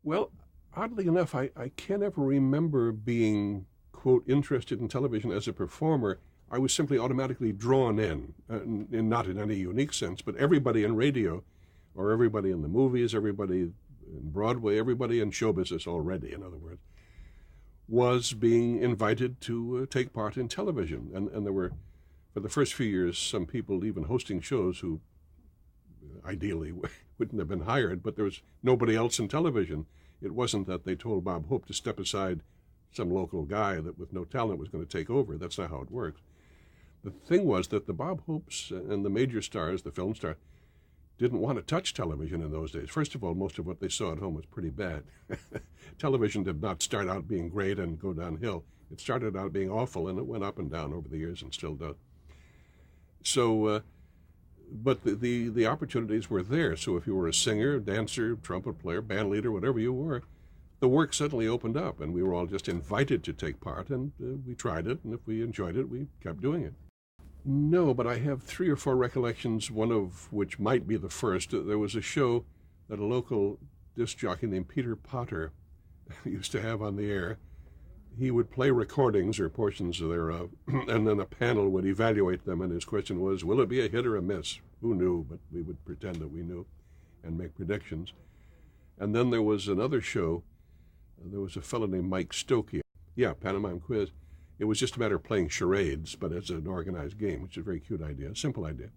Well, oddly enough, I can't ever remember being, quote, interested in television as a performer. I was simply automatically drawn in, and not in any unique sense, but everybody in radio, or everybody in the movies, everybody in Broadway, everybody in show business already, in other words, was being invited to take part in television. And there were, for the first few years, some people even hosting shows who ideally wouldn't have been hired, but there was nobody else in television. It wasn't that they told Bob Hope to step aside some local guy that with no talent was going to take over. That's not how it works. The thing was that the Bob Hopes and the major stars, the film stars, didn't want to touch television in those days. First of all, most of what they saw at home was pretty bad. Television did not start out being great and go downhill. It started out being awful, and it went up and down over the years and still does. So, but the opportunities were there. So if you were a singer, dancer, trumpet player, band leader, whatever you were, the work suddenly opened up, and we were all just invited to take part, and we tried it, and if we enjoyed it, we kept doing it. No, but I have three or four recollections, one of which might be the first. There was a show that a local disc jockey named Peter Potter used to have on the air. He would play recordings or portions thereof, and then a panel would evaluate them, and his question was, will it be a hit or a miss? Who knew? But we would pretend that we knew and make predictions. And then there was another show. There was a fellow named Mike Stokey. Yeah, Pantomime Quiz. It was just a matter of playing charades, but as an organized game, which is a very cute idea, a simple idea.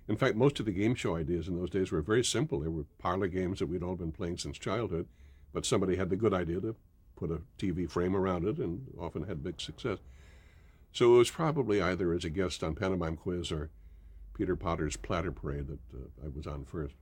In fact, most of the game show ideas in those days were very simple. They were parlor games that we'd all been playing since childhood, but somebody had the good idea to put a TV frame around it and often had big success. So it was probably either as a guest on Pantomime Quiz or Peter Potter's Platter Parade that I was on first.